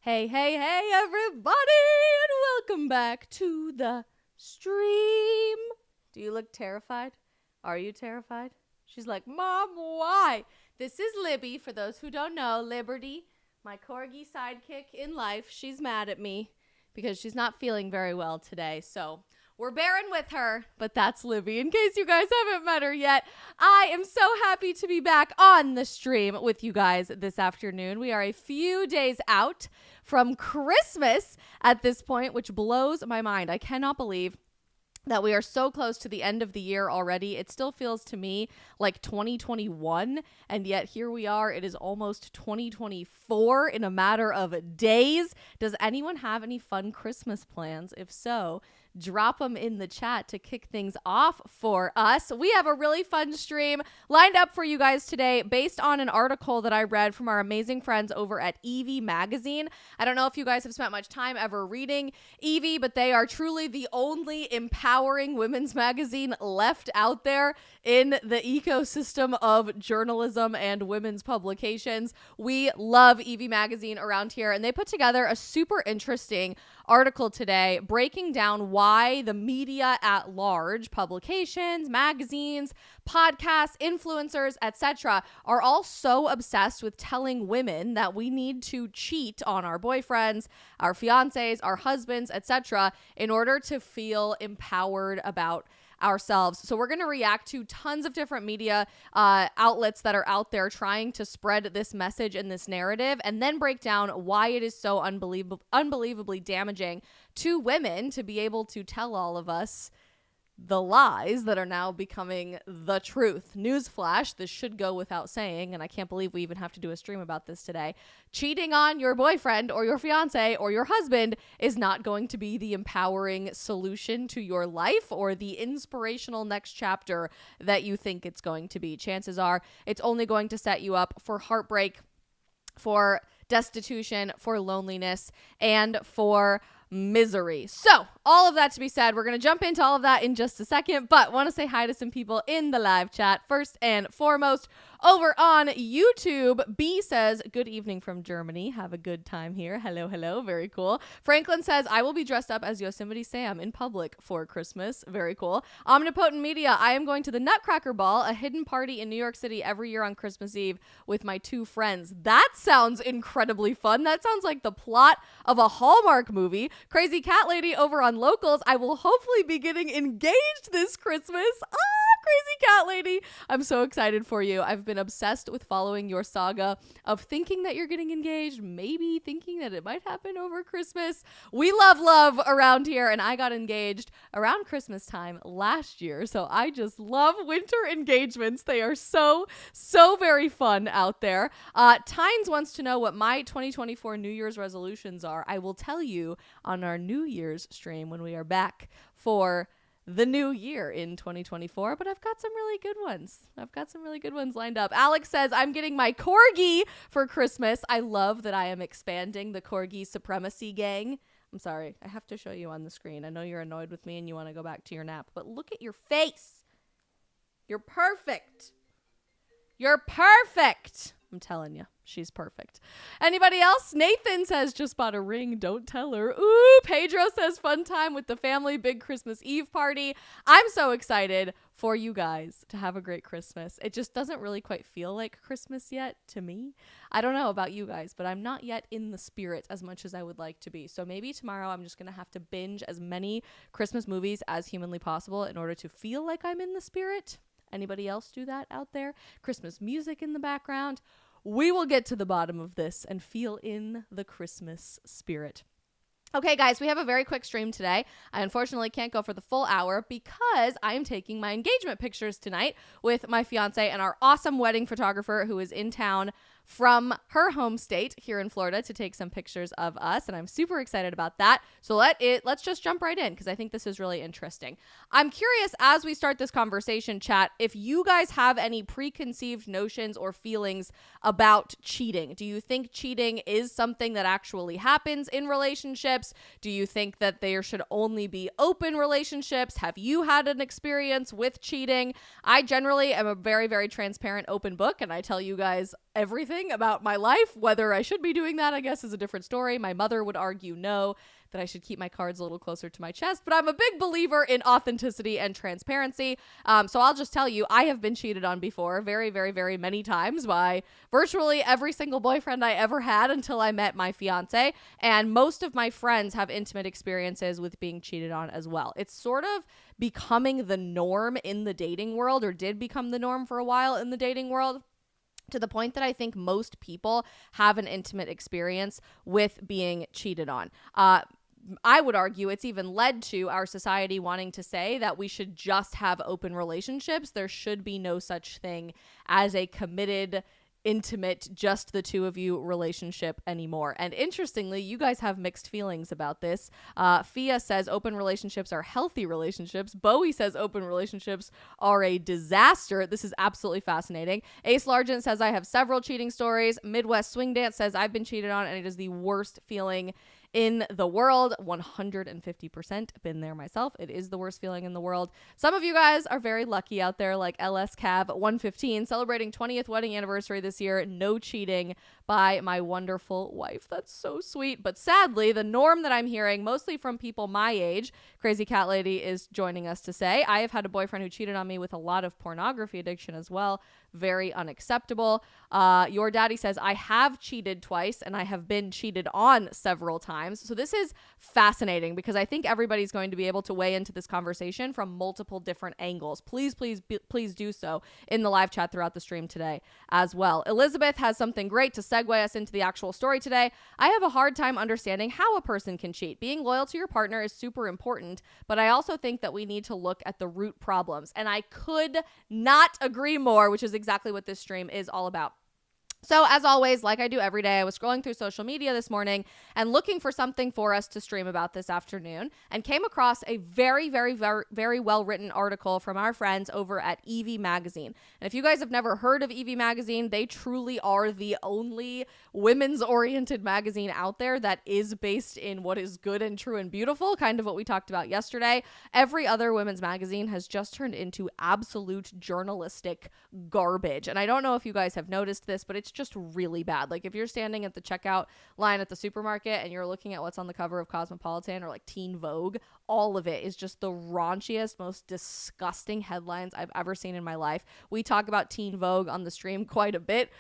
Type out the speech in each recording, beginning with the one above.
Hey, hey, hey, everybody, and welcome back to the stream. Do you look terrified? Are you terrified? She's like, Mom, why? This is Libby, for those who don't know, Liberty, my corgi sidekick in life. She's mad at me because she's not feeling very well today, so we're bearing with her, but that's Libby, in case you guys haven't met her yet. I am so happy to be back on the stream with you guys this afternoon. We are a few days out from Christmas at this point, which blows my mind. I cannot believe that we are so close to the end of the year already. It still feels to me like 2021, and yet here we are. It is almost 2024 in a matter of days. Does anyone have any fun Christmas plans? If so, drop them in the chat to kick things off for us. We have a really fun stream lined up for you guys today based on an article that I read from our amazing friends over at Evie Magazine. I don't know if you guys have spent much time ever reading Evie, but they are truly the only empowering women's magazine left out there in the ecosystem of journalism and women's publications. We love Evie Magazine around here, and they put together a super interesting article today breaking down why the media at large, publications, magazines, podcasts, influencers, etc., are all so obsessed with telling women that we need to cheat on our boyfriends, our fiancés, our husbands, etc., in order to feel empowered about ourselves. So we're going to react to tons of different media outlets that are out there trying to spread this message and this narrative, and then break down why it is so unbelievably damaging to women to be able to tell all of us the lies that are now becoming the truth. Newsflash, this should go without saying, and I can't believe we even have to do a stream about this today. Cheating on your boyfriend or your fiance or your husband is not going to be the empowering solution to your life or the inspirational next chapter that you think it's going to be. Chances are it's only going to set you up for heartbreak, for destitution, for loneliness, and for misery. So all of that to be said, we're going to jump into all of that in just a second, but want to say hi to some people in the live chat. First and foremost, over on YouTube, B says, good evening from Germany. Have a good time here. Hello, hello. Very cool. Franklin says, I will be dressed up as Yosemite Sam in public for Christmas. Very cool. Omnipotent Media, I am going to the Nutcracker Ball, a hidden party in New York City every year on Christmas Eve with my two friends. That sounds incredibly fun. That sounds like the plot of a Hallmark movie. Crazy Cat Lady over on Locals, I will hopefully be getting engaged this Christmas. Crazy Cat Lady, I'm so excited for you. I've been obsessed with following your saga of thinking that you're getting engaged, maybe thinking that it might happen over Christmas. We love around here, and I got engaged around Christmas time last year, so I just love winter engagements. They are so very fun out there. Tynes wants to know what my 2024 New Year's resolutions are. I will tell you on our New Year's stream when we are back for the new year in 2024, but I've got some really good ones lined up. Alex says, I'm getting my corgi for Christmas. I love that I am expanding the corgi supremacy gang. I'm sorry, I have to show you on the screen. I know you're annoyed with me and you want to go back to your nap, but look at your face. You're perfect. You're perfect. I'm telling you, she's perfect. Anybody else? Nathan says, just bought a ring. Don't tell her. Ooh, Pedro says, fun time with the family. Big Christmas Eve party. I'm so excited for you guys to have a great Christmas. It just doesn't really quite feel like Christmas yet to me. I don't know about you guys, but I'm not yet in the spirit as much as I would like to be. So maybe tomorrow I'm just going to have to binge as many Christmas movies as humanly possible in order to feel like I'm in the spirit. Anybody else do that out there? Christmas music in the background. We will get to the bottom of this and feel in the Christmas spirit. Okay, guys, we have a very quick stream today. I unfortunately can't go for the full hour because I am taking my engagement pictures tonight with my fiance and our awesome wedding photographer who is in town from her home state here in Florida to take some pictures of us, and I'm super excited about that. So let's just jump right in because I think this is really interesting. I'm curious as we start this conversation, chat, if you guys have any preconceived notions or feelings about cheating. Do you think cheating is something that actually happens in relationships? Do you think that there should only be open relationships? Have you had an experience with cheating? I generally am a very, very transparent, open book, and I tell you guys everything about my life. Whether I should be doing that, I guess, is a different story. My mother would argue no, that I should keep my cards a little closer to my chest, but I'm a big believer in authenticity and transparency. So I'll just tell you, I have been cheated on before very, very, very many times by virtually every single boyfriend I ever had until I met my fiance. And most of my friends have intimate experiences with being cheated on as well. It's sort of becoming the norm in the dating world, or did become the norm for a while in the dating world, to the point that I think most people have an intimate experience with being cheated on. I would argue it's even led to our society wanting to say that we should just have open relationships. There should be no such thing as a committed, intimate, just the two of you relationship anymore. And interestingly, you guys have mixed feelings about this. Fia says open relationships are healthy relationships. Bowie says open relationships are a disaster. This is absolutely fascinating. Ace Largent says I have several cheating stories. Midwest Swing Dance says I've been cheated on and it is the worst feeling in the world. 150% been there myself. It is the worst feeling in the world. Some of you guys are very lucky out there, like LS Cab 115, celebrating 20th wedding anniversary this year. No cheating by my wonderful wife. That's so sweet. But sadly, the norm that I'm hearing, mostly from people my age, Crazy Cat Lady is joining us to say, I have had a boyfriend who cheated on me with a lot of pornography addiction as well. Very unacceptable. Your Daddy says, I have cheated twice and I have been cheated on several times. So this is fascinating because I think everybody's going to be able to weigh into this conversation from multiple different angles. Please do so in the live chat throughout the stream today as well. Elizabeth has something great to segue us into the actual story today. I have a hard time understanding how a person can cheat. Being loyal to your partner is super important, but I also think that we need to look at the root problems. And I could not agree more, which is exactly what this stream is all about. So as always, like I do every day, I was scrolling through social media this morning and looking for something for us to stream about this afternoon, and came across a very, very, very, very well-written article from our friends over at Evie Magazine. And if you guys have never heard of Evie Magazine, they truly are the only women's-oriented magazine out there that is based in what is good and true and beautiful, kind of what we talked about yesterday. Every other women's magazine has just turned into absolute journalistic garbage. And I don't know if you guys have noticed this, but it's just really bad. Like if you're standing at the checkout line at the supermarket and you're looking at what's on the cover of Cosmopolitan or like Teen Vogue, all of it is just the raunchiest, most disgusting headlines I've ever seen in my life. We talk about Teen Vogue on the stream quite a bit,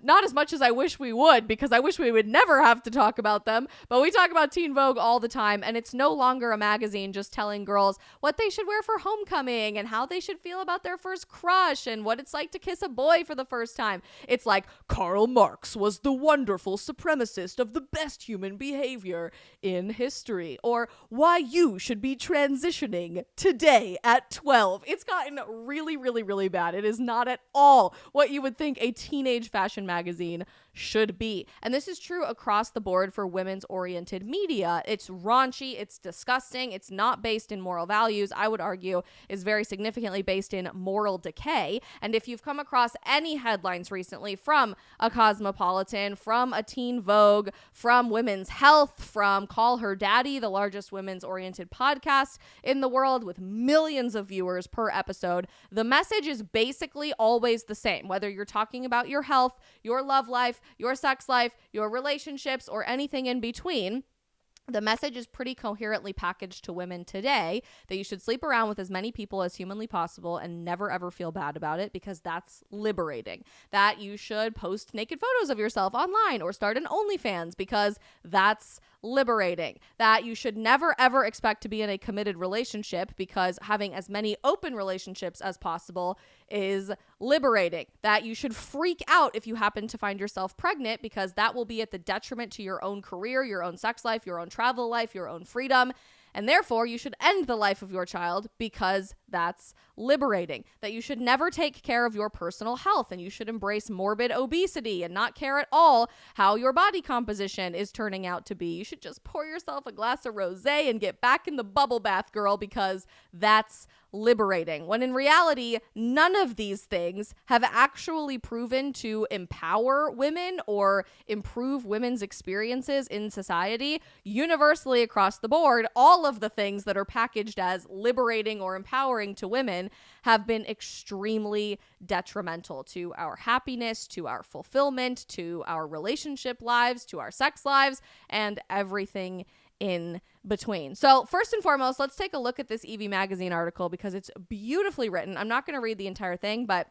not as much as I wish we would, because I wish we would never have to talk about them, but we talk about Teen Vogue all the time, and it's no longer a magazine just telling girls what they should wear for homecoming and how they should feel about their first crush and what it's like to kiss a boy for the first time. It's like, Karl Marx was the wonderful supremacist of the best human behavior in history, or why you should be transitioning today at 12. It's gotten really, really, really bad. It is not at all what you would think a teenage fashion magazine should be. And this is true across the board for women's oriented media. It's raunchy, it's disgusting, it's not based in moral values. I would argue is very significantly based in moral decay. And if you've come across any headlines recently from a Cosmopolitan, from a Teen Vogue, from Women's Health, from Call Her Daddy, the largest women's oriented podcast in the world with millions of viewers per episode, the message is basically always the same. Whether you're talking about your health, your love life, your sex life, your relationships, or anything in between, the message is pretty coherently packaged to women today that you should sleep around with as many people as humanly possible and never ever feel bad about it, because that's liberating. That you should post naked photos of yourself online or start an OnlyFans because that's liberating. That you should never ever expect to be in a committed relationship because having as many open relationships as possible is liberating. That you should freak out if you happen to find yourself pregnant because that will be at the detriment to your own career, your own sex life, your own travel life, your own freedom. And therefore, you should end the life of your child because that's liberating. That you should never take care of your personal health and you should embrace morbid obesity and not care at all how your body composition is turning out to be. You should just pour yourself a glass of rosé and get back in the bubble bath, girl, because that's liberating, when in reality, none of these things have actually proven to empower women or improve women's experiences in society. Universally across the board, all of the things that are packaged as liberating or empowering to women have been extremely detrimental to our happiness, to our fulfillment, to our relationship lives, to our sex lives, and everything in between. So first and foremost, let's take a look at this EV Magazine article because it's beautifully written. I'm not going to read the entire thing, but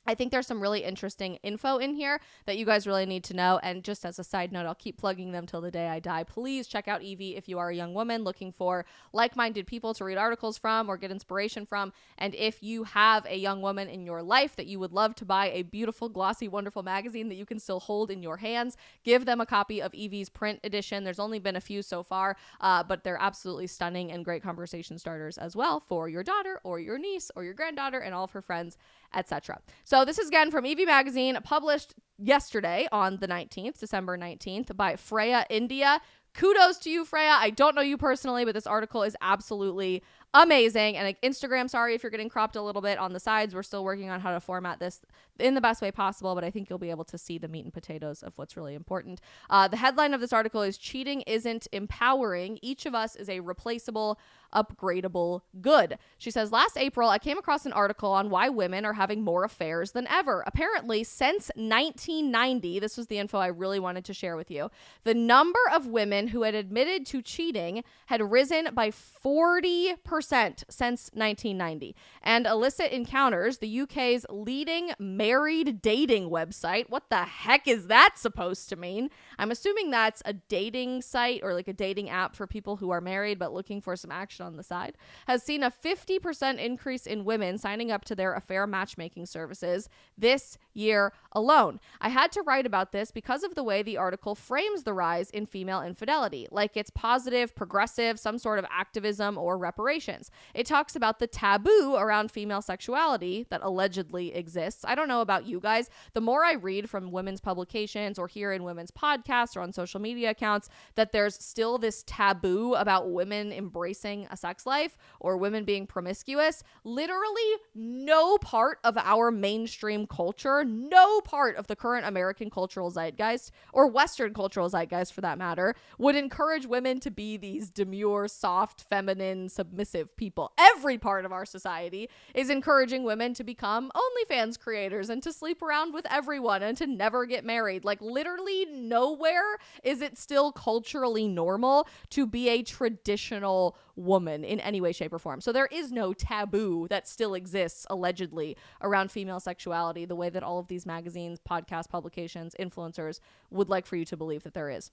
I think there's some really interesting info in here that you guys really need to know. And just as a side note, I'll keep plugging them till the day I die. Please check out Evie if you are a young woman looking for like-minded people to read articles from or get inspiration from. And if you have a young woman in your life that you would love to buy a beautiful, glossy, wonderful magazine that you can still hold in your hands, give them a copy of Evie's print edition. There's only been a few so far, but they're absolutely stunning and great conversation starters as well for your daughter or your niece or your granddaughter and all of her friends, etc. So this is again from Evie Magazine, published yesterday on the 19th, December 19th, by Freya India. Kudos to you, Freya. I don't know you personally, but this article is absolutely amazing. And like Instagram, sorry if you're getting cropped a little bit on the sides. We're still working on how to format this in the best way possible, but I think you'll be able to see the meat and potatoes of what's really important. The headline of this article is "Cheating Isn't Empowering. Each of Us is a Replaceable, Upgradable Good." She says, "Last April, I came across an article on why women are having more affairs than ever. Apparently, since 1990, this was the info I really wanted to share with you, the number of women who had admitted to cheating had risen by 40% since 1990. And Illicit Encounters, the UK's leading married dating website," what the heck is that supposed to mean? I'm assuming that's a dating site or like a dating app for people who are married but looking for some action on the side, has seen a 50% increase in women signing up to their affair matchmaking services this year alone. I had to write about this because of the way the article frames the rise in female infidelity, like it's positive, progressive, some sort of activism or reparations. It talks about the taboo around female sexuality that allegedly exists. I don't know about you guys. The more I read from women's publications or hear in women's podcasts or on social media accounts that there's still this taboo about women embracing a sex life or women being promiscuous, literally no part of our mainstream culture, no part of the current American cultural zeitgeist or Western cultural zeitgeist for that matter would encourage women to be these demure, soft, feminine, submissive people. Every part of our society is encouraging women to become OnlyFans creators and to sleep around with everyone and to never get married. Like literally nowhere is it still culturally normal to be a traditional woman in any way, shape, or form. So there is no taboo that still exists allegedly around female sexuality the way that all of these magazines, podcasts, publications, influencers would like for you to believe that there is.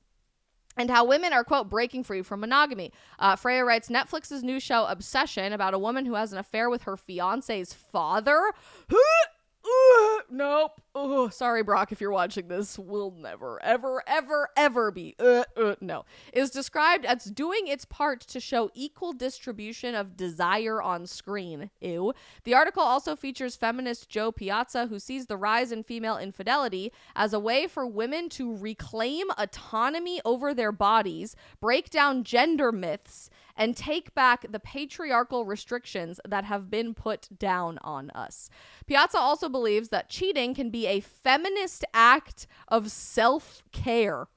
And how women are, quote, breaking free from monogamy. Freya writes, Netflix's new show Obsession, about a woman who has an affair with her fiance's father. Nope. Sorry, Brock, if you're watching this. Will never, ever, ever, ever be. No. Is described as doing its part to show equal distribution of desire on screen. Ew. The article also features feminist Joe Piazza, who sees the rise in female infidelity as a way for women to reclaim autonomy over their bodies, break down gender myths, and take back the patriarchal restrictions that have been put down on us. Piazza also believes that cheating can be a feminist act of self-care.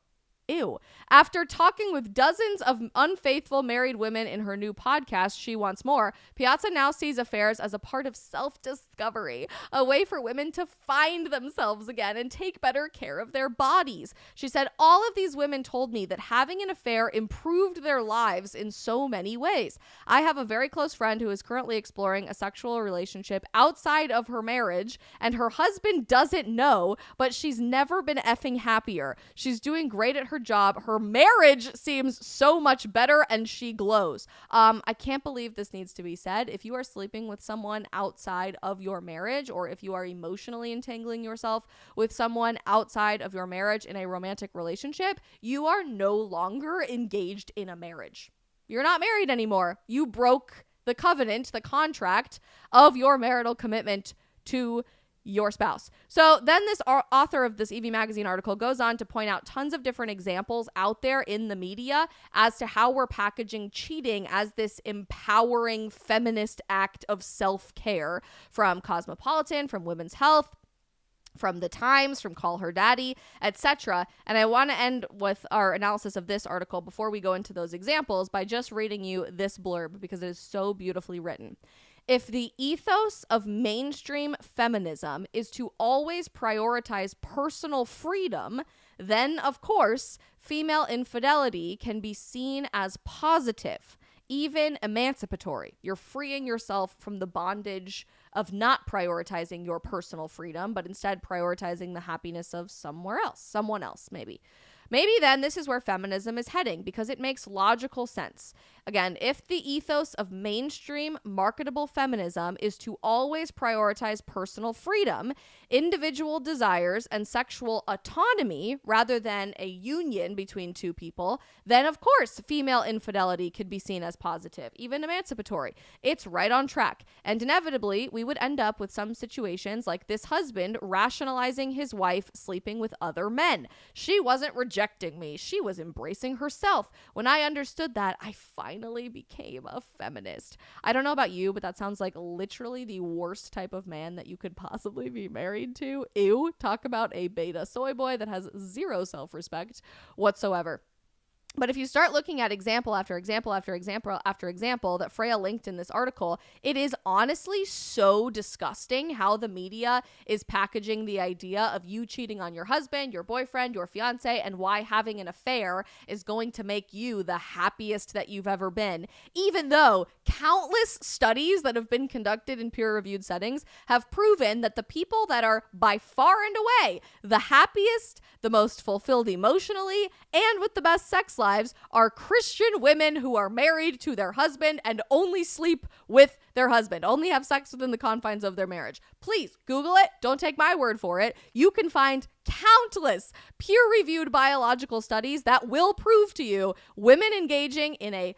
Ew. After talking with dozens of unfaithful married women in her new podcast, She Wants More, Piazza now sees affairs as a part of self-discovery, a way for women to find themselves again and take better care of their bodies. She said, all of these women told me that having an affair improved their lives in so many ways. I have a very close friend who is currently exploring a sexual relationship outside of her marriage, and her husband doesn't know, but she's never been effing happier. She's doing great at her job. Her marriage seems so much better and she glows. I can't believe this needs to be said. If you are sleeping with someone outside of your marriage, or if you are emotionally entangling yourself with someone outside of your marriage in a romantic relationship, you are no longer engaged in a marriage. You're not married anymore. You broke the covenant, the contract of your marital commitment to your spouse. So then this author of this EV Magazine article goes on to point out tons of different examples out there in the media as to how we're packaging cheating as this empowering feminist act of self-care, from Cosmopolitan, from Women's Health, from The Times, from Call Her Daddy, etc. And I want to end with our analysis of this article before we go into those examples by just reading you this blurb because it is so beautifully written. If the ethos of mainstream feminism is to always prioritize personal freedom, then, of course, female infidelity can be seen as positive, even emancipatory. You're freeing yourself from the bondage of not prioritizing your personal freedom, but instead prioritizing the happiness of someone else, maybe. Maybe then this is where feminism is heading because it makes logical sense. Again, if the ethos of mainstream marketable feminism is to always prioritize personal freedom, individual desires, and sexual autonomy rather than a union between two people, then of course female infidelity could be seen as positive, even emancipatory. It's right on track. And inevitably, we would end up with some situations like this husband rationalizing his wife sleeping with other men. She wasn't rejecting me. She was embracing herself. When I understood that, I finally became a feminist. I don't know about you, but that sounds like literally the worst type of man that you could possibly be married to. Ew, talk about a beta soy boy that has zero self-respect whatsoever. But if you start looking at example after example after example after example that Freya linked in this article, it is honestly so disgusting how the media is packaging the idea of you cheating on your husband, your boyfriend, your fiance, and why having an affair is going to make you the happiest that you've ever been. Even though countless studies that have been conducted in peer-reviewed settings have proven that the people that are by far and away the happiest, the most fulfilled emotionally, and with the best sex lives are Christian women who are married to their husband and only sleep with their husband, only have sex within the confines of their marriage. Please Google it. Don't take my word for it. You can find countless peer-reviewed biological studies that will prove to you women engaging in a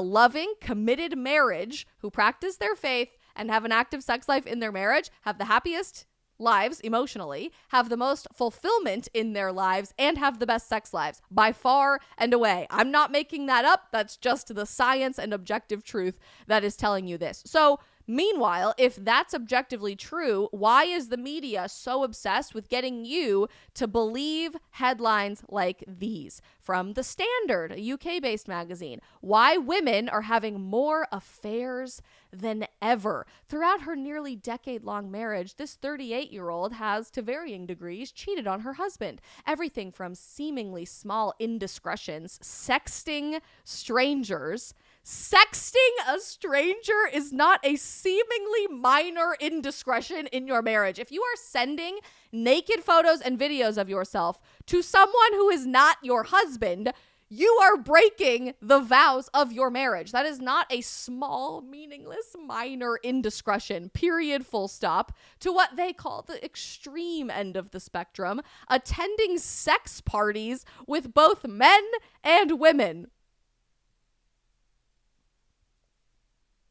loving, committed marriage who practice their faith and have an active sex life in their marriage have the happiest lives emotionally, have the most fulfillment in their lives, and have the best sex lives by far and away. I'm not making that up. That's just the science and objective truth that is telling you this. So meanwhile, if that's objectively true, why is the media so obsessed with getting you to believe headlines like these? From The Standard, a UK-based magazine, why women are having more affairs than ever. Throughout her nearly decade-long marriage, this 38-year-old has, to varying degrees, cheated on her husband. Everything from seemingly small indiscretions, sexting strangers. Sexting a stranger is not a seemingly minor indiscretion in your marriage. If you are sending naked photos and videos of yourself to someone who is not your husband, you are breaking the vows of your marriage. That is not a small, meaningless, minor indiscretion, period, full stop, to what they call the extreme end of the spectrum, attending sex parties with both men and women.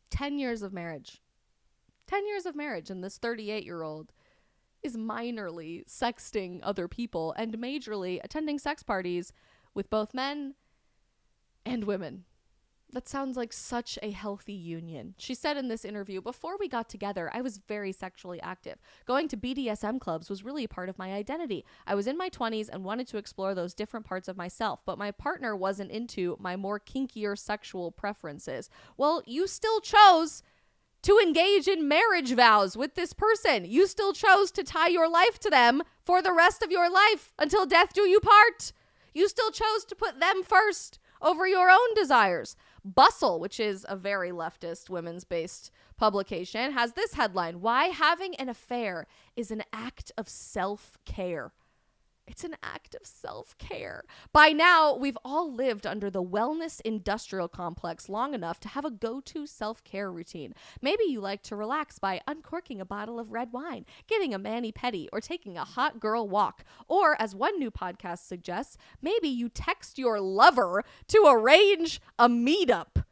10 years of marriage. 10 years of marriage, and this 38-year-old is minorly sexting other people and majorly attending sex parties with both men and women. That sounds like such a healthy union. She said in this interview, before we got together, I was very sexually active. Going to BDSM clubs was really a part of my identity. I was in my 20s and wanted to explore those different parts of myself, but my partner wasn't into my more kinkier sexual preferences. Well, you still chose to engage in marriage vows with this person. You still chose to tie your life to them for the rest of your life until death do you part. You still chose to put them first over your own desires. Bustle, which is a very leftist women's-based publication, has this headline: why having an affair is an act of self-care. It's an act of self-care. By now, we've all lived under the wellness industrial complex long enough to have a go-to self-care routine. Maybe you like to relax by uncorking a bottle of red wine, getting a mani-pedi, or taking a hot girl walk. Or, as one new podcast suggests, maybe you text your lover to arrange a meetup.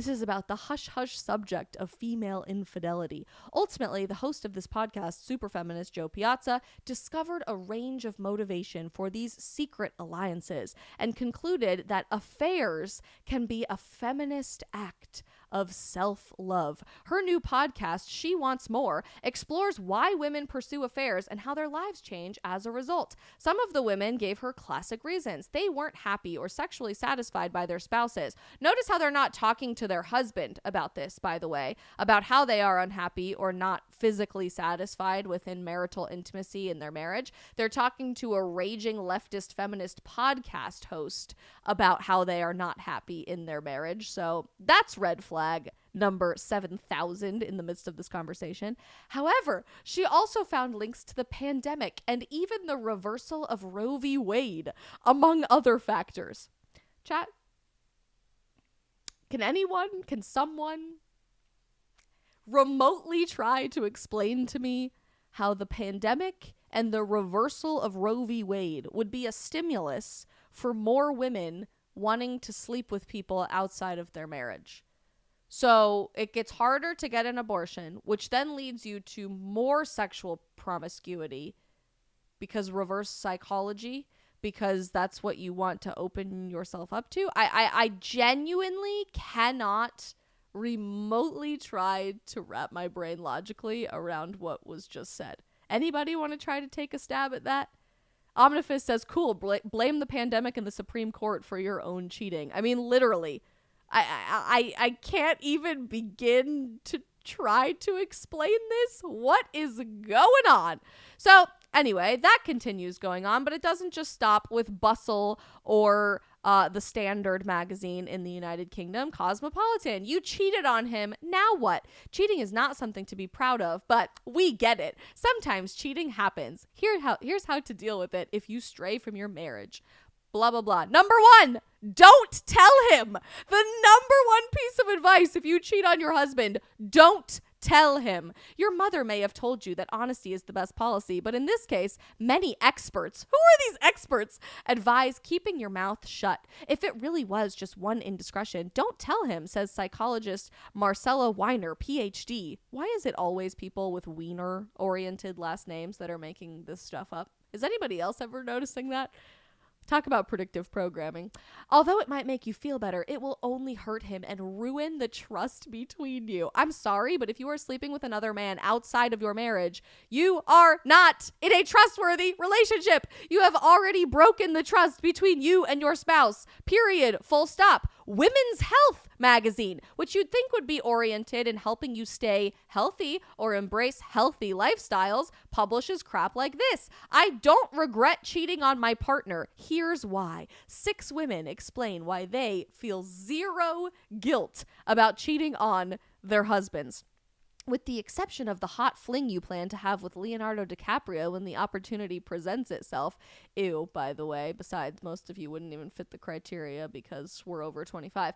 This is about the hush-hush subject of female infidelity. Ultimately, the host of this podcast, super feminist Joe Piazza, discovered a range of motivation for these secret alliances and concluded that affairs can be a feminist act of self-love. Her new podcast, She Wants More, explores why women pursue affairs and how their lives change as a result. Some of the women gave her classic reasons. They weren't happy or sexually satisfied by their spouses. Notice how they're not talking to their husband about this, by the way, about how they are unhappy or not physically satisfied within marital intimacy in their marriage. They're talking to a raging leftist feminist podcast host about how they are not happy in their marriage. So that's red flag number 7,000 in the midst of this conversation. However, she also found links to the pandemic and even the reversal of Roe v. Wade, among other factors. Chat, can someone remotely try to explain to me how the pandemic and the reversal of Roe v. Wade would be a stimulus for more women wanting to sleep with people outside of their marriage? So it gets harder to get an abortion, which then leads you to more sexual promiscuity because reverse psychology, because that's what you want to open yourself up to. I genuinely cannot remotely try to wrap my brain logically around what was just said. Anybody want to try to take a stab at that? Omnifist says, cool, blame the pandemic and the Supreme Court for your own cheating. I mean, literally. I can't even begin to try to explain this. What is going on? So anyway, that continues going on, but it doesn't just stop with Bustle or the Standard magazine in the United Kingdom, Cosmopolitan. You cheated on him. Now what? Cheating is not something to be proud of, but we get it. Sometimes cheating happens. Here's how to deal with it if you stray from your marriage. Blah, blah, blah. Number 1, don't tell him. The number 1 piece of advice if you cheat on your husband, don't tell him. Your mother may have told you that honesty is the best policy, but in this case, many experts, who are these experts, advise keeping your mouth shut. If it really was just one indiscretion, don't tell him, says psychologist Marcella Weiner, PhD. Why is it always people with Weiner-oriented last names that are making this stuff up? Is anybody else ever noticing that? Talk about predictive programming. Although it might make you feel better, it will only hurt him and ruin the trust between you. I'm sorry, but if you are sleeping with another man outside of your marriage, you are not in a trustworthy relationship. You have already broken the trust between you and your spouse. Period. Full stop. Women's Health magazine, which you'd think would be oriented in helping you stay healthy or embrace healthy lifestyles, publishes crap like this. I don't regret cheating on my partner. Here's why. 6 women explain why they feel zero guilt about cheating on their husbands. With the exception of the hot fling you plan to have with Leonardo DiCaprio when the opportunity presents itself. Ew, by the way. Besides, most of you wouldn't even fit the criteria because we're over 25.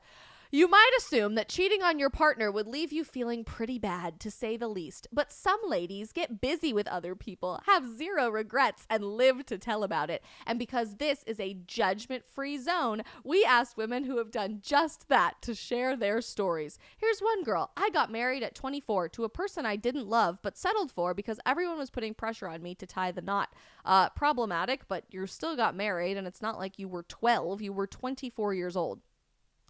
You might assume that cheating on your partner would leave you feeling pretty bad, to say the least. But some ladies get busy with other people, have zero regrets, and live to tell about it. And because this is a judgment-free zone, we asked women who have done just that to share their stories. Here's one girl. I got married at 24 to a person I didn't love but settled for because everyone was putting pressure on me to tie the knot. Problematic, but you still got married, and it's not like you were 12. You were 24 years old.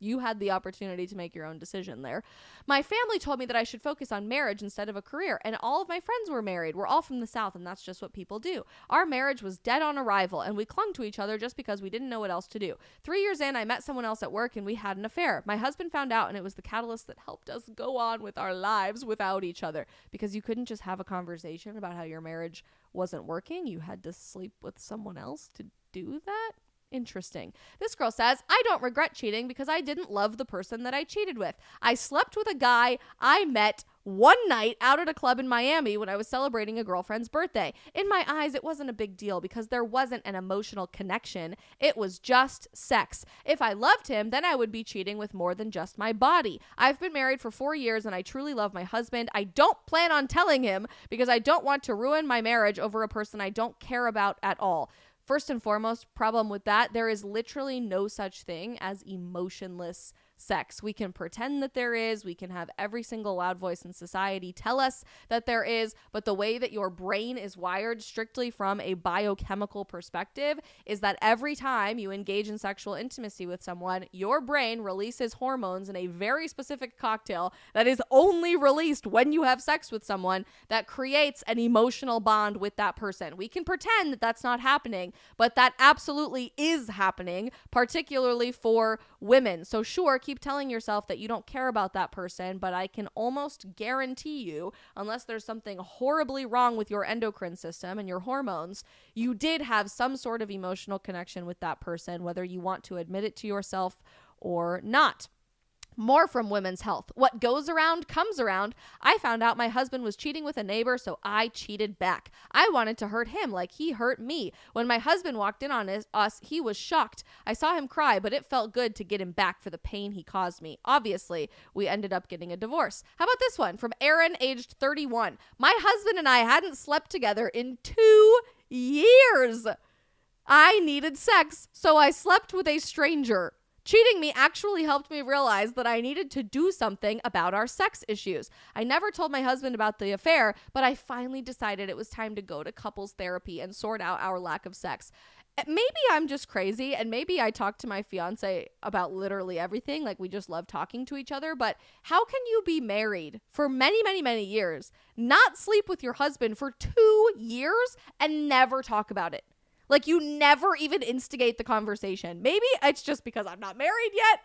You had the opportunity to make your own decision there. My family told me that I should focus on marriage instead of a career, and all of my friends were married. We're all from the South, and that's just what people do. Our marriage was dead on arrival, and we clung to each other just because we didn't know what else to do. 3 years in, I met someone else at work, and we had an affair. My husband found out, and it was the catalyst that helped us go on with our lives without each other, because you couldn't just have a conversation about how your marriage wasn't working. You had to sleep with someone else to do that. Interesting. This girl says, I don't regret cheating because I didn't love the person that I cheated with. I slept with a guy I met one night out at a club in Miami when I was celebrating a girlfriend's birthday. In my eyes, it wasn't a big deal because there wasn't an emotional connection. It was just sex. If I loved him, then I would be cheating with more than just my body. I've been married for 4 years and I truly love my husband. I don't plan on telling him because I don't want to ruin my marriage over a person I don't care about at all. First and foremost, problem with that, there is literally no such thing as emotionless sex. We can pretend that there is. We can have every single loud voice in society tell us that there is. But the way that your brain is wired strictly from a biochemical perspective is that every time you engage in sexual intimacy with someone, your brain releases hormones in a very specific cocktail that is only released when you have sex with someone that creates an emotional bond with that person. We can pretend that that's not happening, but that absolutely is happening, particularly for women. So sure, keep telling yourself that you don't care about that person, but I can almost guarantee you, unless there's something horribly wrong with your endocrine system and your hormones, you did have some sort of emotional connection with that person, whether you want to admit it to yourself or not. More from Women's Health. What goes around comes around. I found out my husband was cheating with a neighbor, so I cheated back. I wanted to hurt him like he hurt me. When my husband walked in on us, he was shocked. I saw him cry, but it felt good to get him back for the pain he caused me. Obviously, we ended up getting a divorce. How about this one from Aaron, aged 31? My husband and I hadn't slept together in 2 years. I needed sex, so I slept with a stranger. Cheating me actually helped me realize that I needed to do something about our sex issues. I never told my husband about the affair, but I finally decided it was time to go to couples therapy and sort out our lack of sex. Maybe I'm just crazy, and maybe I talk to my fiance about literally everything, like we just love talking to each other, but how can you be married for many, many, many years, not sleep with your husband for 2 years, and never talk about it? Like, you never even instigate the conversation. Maybe it's just because I'm not married yet,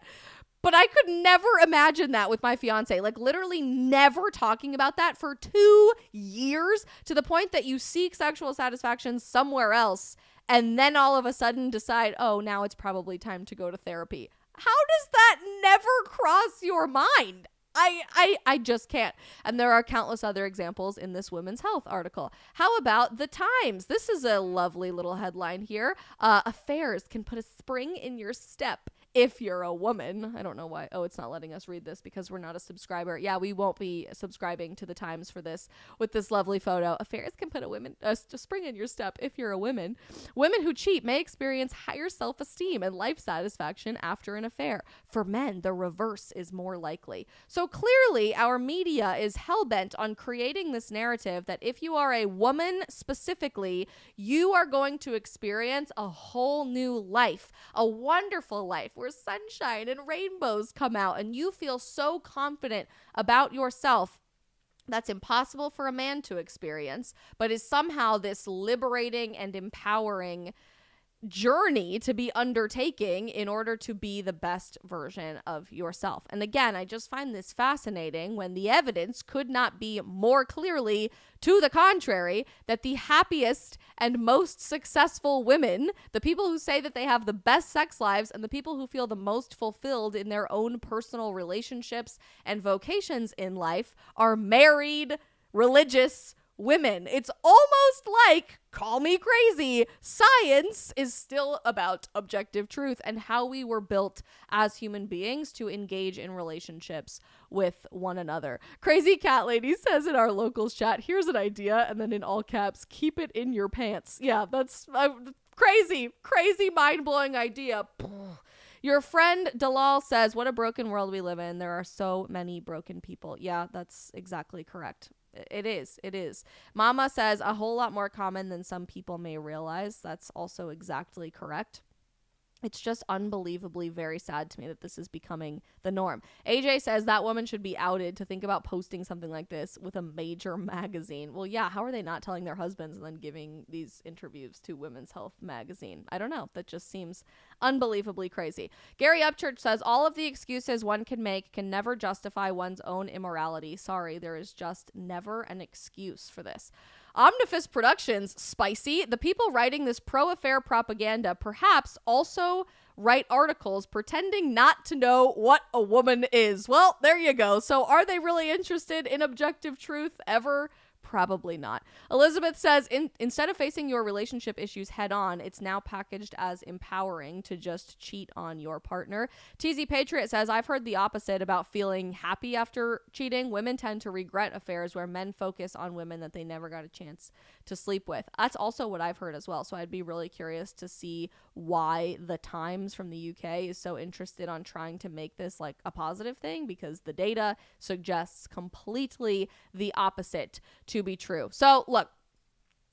but I could never imagine that with my fiance. Like, literally never talking about that for 2 years, to the point that you seek sexual satisfaction somewhere else and then all of a sudden decide, oh, now it's probably time to go to therapy. How does that never cross your mind? I just can't. And there are countless other examples in this Women's Health article. How about the Times? This is a lovely little headline here. Affairs can put a spring in your step if you're a woman. I don't know why. Oh, it's not letting us read this because we're not a subscriber. Yeah, we won't be subscribing to the Times for this with this lovely photo. Affairs can put a spring in your step if you're a woman. Women who cheat may experience higher self-esteem and life satisfaction after an affair. For men, the reverse is more likely. So clearly, our media is hell-bent on creating this narrative that if you are a woman specifically, you are going to experience a whole new life, a wonderful life where sunshine and rainbows come out and you feel so confident about yourself. That's impossible for a man to experience, but is somehow this liberating and empowering journey to be undertaking in order to be the best version of yourself. And again, I just find this fascinating when the evidence could not be more clearly to the contrary, that the happiest and most successful women, the people who say that they have the best sex lives and the people who feel the most fulfilled in their own personal relationships and vocations in life, are married, religious women. It's almost like, call me crazy, science is still about objective truth and how we were built as human beings to engage in relationships with one another. Crazy Cat Lady says in our locals chat, here's an idea, and then in all caps, keep it in your pants. Yeah, that's crazy, mind-blowing idea. Your friend Dalal says, what a broken world we live in. There are so many broken people. Yeah, that's exactly correct. It is. Mama says a whole lot more common than some people may realize. That's also exactly correct. It's just unbelievably very sad to me that this is becoming the norm. AJ says that woman should be outed to think about posting something like this with a major magazine. Well, yeah, how are they not telling their husbands and then giving these interviews to Women's Health magazine? I don't know. That just seems unbelievably crazy. Gary Upchurch says all of the excuses one can make can never justify one's own immorality. Sorry, there is just never an excuse for this. Omnifus Productions, spicy. The people writing this pro-affair propaganda perhaps also write articles pretending not to know what a woman is. Well, there you go. So are they really interested in objective truth ever? Probably not. Elizabeth says, instead of facing your relationship issues head on, it's now packaged as empowering to just cheat on your partner. TZ Patriot says, I've heard the opposite about feeling happy after cheating. Women tend to regret affairs where men focus on women that they never got a chance to sleep with. That's also what I've heard as well. So I'd be really curious to see why the Times from the UK is so interested on trying to make this like a positive thing, because the data suggests completely the opposite to be true. So look,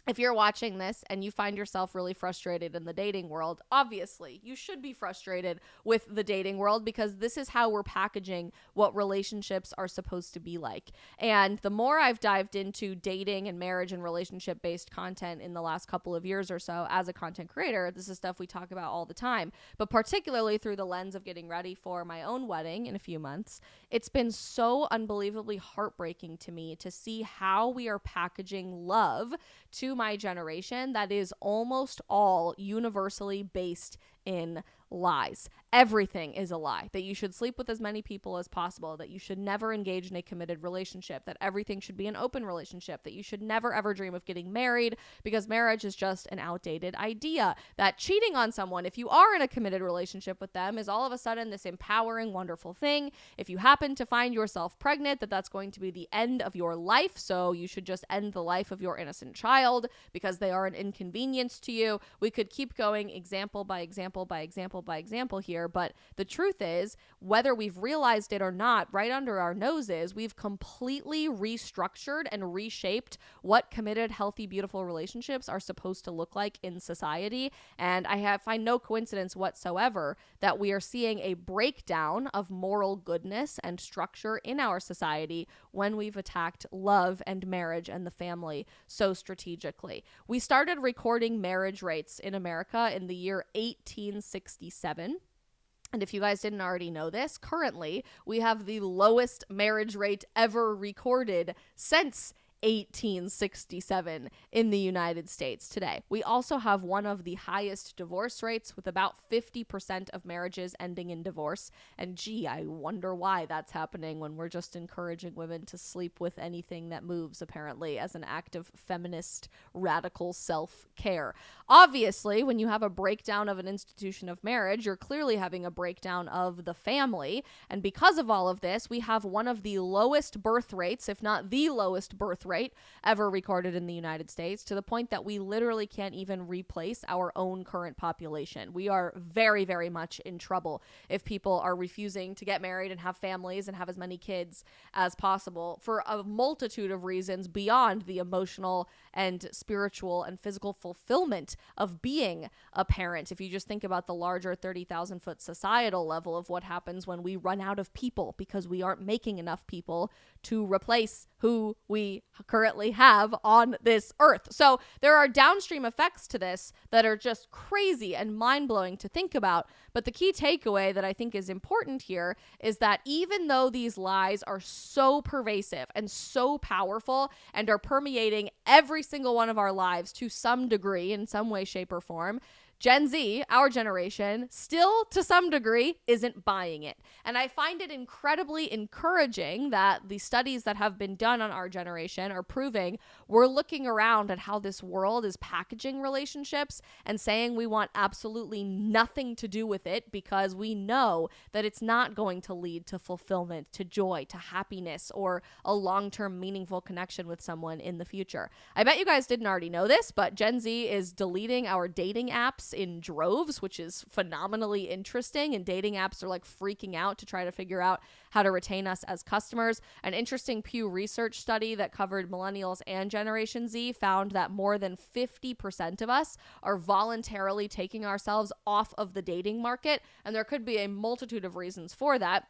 if you're watching this and you find yourself really frustrated in the dating world, obviously you should be frustrated with the dating world, because this is how we're packaging what relationships are supposed to be like. And the more I've dived into dating and marriage and relationship based content in the last couple of years or so as a content creator, this is stuff we talk about all the time, but particularly through the lens of getting ready for my own wedding in a few months, it's been so unbelievably heartbreaking to me to see how we are packaging love to my generation that is almost all universally based in lies. Everything is a lie. That you should sleep with as many people as possible, that you should never engage in a committed relationship, that everything should be an open relationship, that you should never ever dream of getting married because marriage is just an outdated idea, that cheating on someone, if you are in a committed relationship with them, is all of a sudden this empowering, wonderful thing. If you happen to find yourself pregnant, that's going to be the end of your life, so you should just end the life of your innocent child because they are an inconvenience to you. We could keep going example by example by example by example here, but the truth is, whether we've realized it or not, right under our noses, we've completely restructured and reshaped what committed, healthy, beautiful relationships are supposed to look like in society. And I find no coincidence whatsoever that we are seeing a breakdown of moral goodness and structure in our society when we've attacked love and marriage and the family so strategically. We started recording marriage rates in America in the year 1867. And if you guys didn't already know this, currently we have the lowest marriage rate ever recorded since 1867 in the United States today. We also have one of the highest divorce rates, with about 50% of marriages ending in divorce. And gee, I wonder why that's happening when we're just encouraging women to sleep with anything that moves, apparently, as an act of feminist radical self-care. Obviously, when you have a breakdown of an institution of marriage, you're clearly having a breakdown of the family. And because of all of this, we have one of the lowest birth rates, if not the lowest birth rate ever recorded in the United States, to the point that we literally can't even replace our own current population. We are very, very much in trouble if people are refusing to get married and have families and have as many kids as possible for a multitude of reasons beyond the emotional and spiritual and physical fulfillment of being a parent. If you just think about the larger 30,000 foot societal level of what happens when we run out of people because we aren't making enough people to replace who we currently have on this earth. So there are downstream effects to this that are just crazy and mind-blowing to think about. But the key takeaway that I think is important here is that even though these lies are so pervasive and so powerful and are permeating every single one of our lives to some degree, in some way, shape, or form, Gen Z, our generation, still to some degree isn't buying it. And I find it incredibly encouraging that the studies that have been done on our generation are proving we're looking around at how this world is packaging relationships and saying we want absolutely nothing to do with it because we know that it's not going to lead to fulfillment, to joy, to happiness, or a long-term meaningful connection with someone in the future. I bet you guys didn't already know this, but Gen Z is deleting our dating apps in droves, which is phenomenally interesting, and dating apps are like freaking out to try to figure out how to retain us as customers. An interesting Pew Research study that covered millennials and Generation Z found that more than 50% of us are voluntarily taking ourselves off of the dating market, and there could be a multitude of reasons for that.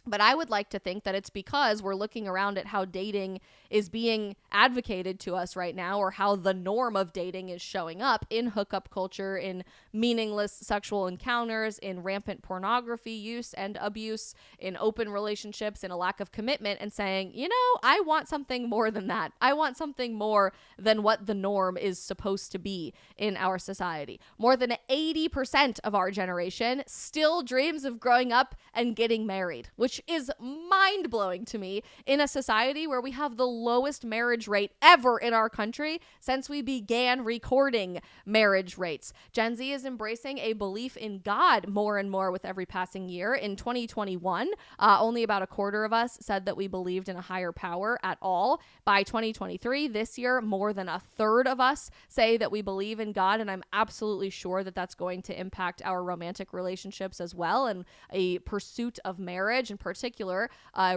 But I would like to think that it's because we're looking around at how dating is being advocated to us right now, or how the norm of dating is showing up in hookup culture, in meaningless sexual encounters, in rampant pornography use and abuse, in open relationships, in a lack of commitment, and saying, you know, I want something more than that. I want something more than what the norm is supposed to be in our society. More than 80% of our generation still dreams of growing up and getting married, which which is mind-blowing to me in a society where we have the lowest marriage rate ever in our country since we began recording marriage rates. Gen Z is embracing a belief in God more and more with every passing year. In 2021, only about a quarter of us said that we believed in a higher power at all. By 2023, this year, more than a third of us say that we believe in God, and I'm absolutely sure that that's going to impact our romantic relationships as well, and a pursuit of marriage, in particular,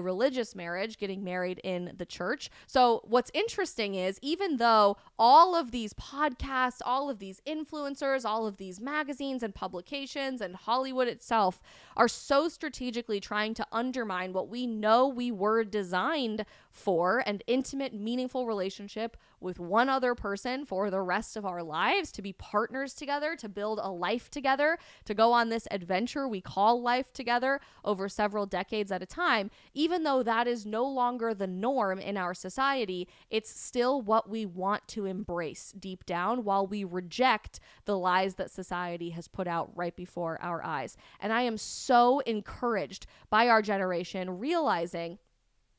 religious marriage, getting married in the church. So what's interesting is, even though all of these podcasts, all of these influencers, all of these magazines and publications and Hollywood itself are so strategically trying to undermine what we know we were designed for, an intimate, meaningful relationship with one other person for the rest of our lives, to be partners together, to build a life together, to go on this adventure we call life together over several decades at a time. Even though that is no longer the norm in our society, it's still what we want to embrace deep down while we reject the lies that society has put out right before our eyes. And I am so encouraged by our generation realizing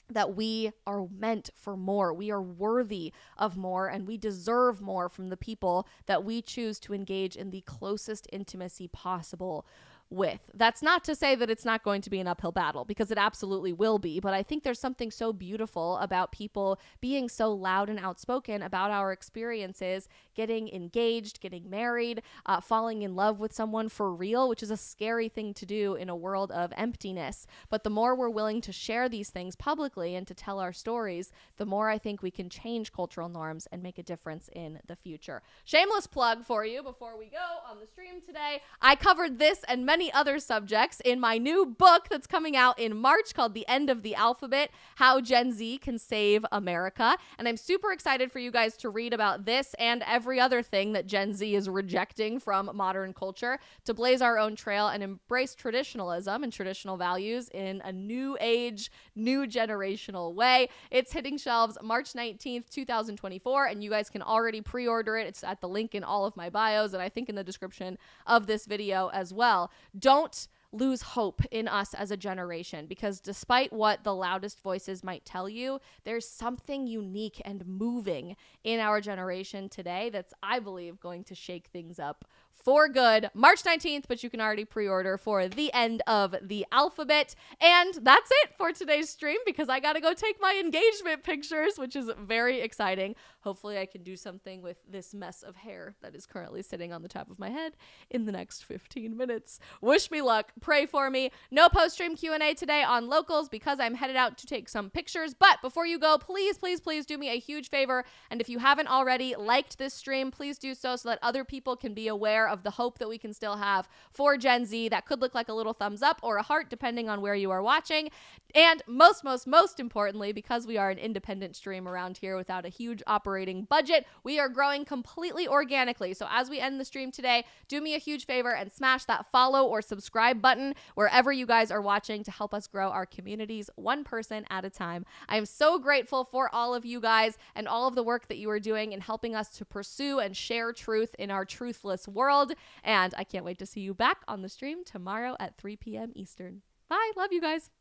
that we are meant for more. We are worthy of more, and we deserve more from the people that we choose to engage in the closest intimacy possible with. That's not to say that it's not going to be an uphill battle, because it absolutely will be, but I think there's something so beautiful about people being so loud and outspoken about our experiences, getting engaged, getting married, falling in love with someone for real, which is a scary thing to do in a world of emptiness. But the more we're willing to share these things publicly and to tell our stories, the more I think we can change cultural norms and make a difference in the future. Shameless plug for you before we go on the stream today. I covered this and many other subjects in my new book that's coming out in March called The End of the Alphabet: How Gen Z Can Save America. And I'm super excited for you guys to read about this and every other thing that Gen Z is rejecting from modern culture, to blaze our own trail and embrace traditionalism and traditional values in a new age, new generational way. It's hitting shelves March 19th, 2024, and you guys can already pre-order it. It's at the link in all of my bios, and I think in the description of this video as well. Don't lose hope in us as a generation, because despite what the loudest voices might tell you, there's something unique and moving in our generation today that's, I believe, going to shake things up for good. March 19th, but you can already pre-order for The End of the Alphabet. And that's it for today's stream, because I gotta go take my engagement pictures, which is very exciting. Hopefully I can do something with this mess of hair that is currently sitting on the top of my head in the next 15 minutes. Wish me luck. Pray for me. No post-stream Q&A today on locals because I'm headed out to take some pictures. But before you go, please, please, please do me a huge favor. And if you haven't already liked this stream, please do so that other people can be aware of the hope that we can still have for Gen Z. That could look like a little thumbs up or a heart, depending on where you are watching. And most importantly, because we are an independent stream around here without a huge operating budget, we are growing completely organically. So as we end the stream today, do me a huge favor and smash that follow or subscribe button wherever you guys are watching to help us grow our communities one person at a time. I am so grateful for all of you guys and all of the work that you are doing in helping us to pursue and share truth in our truthless world. And I can't wait to see you back on the stream tomorrow at 3 p.m. Eastern. Bye. Love you guys.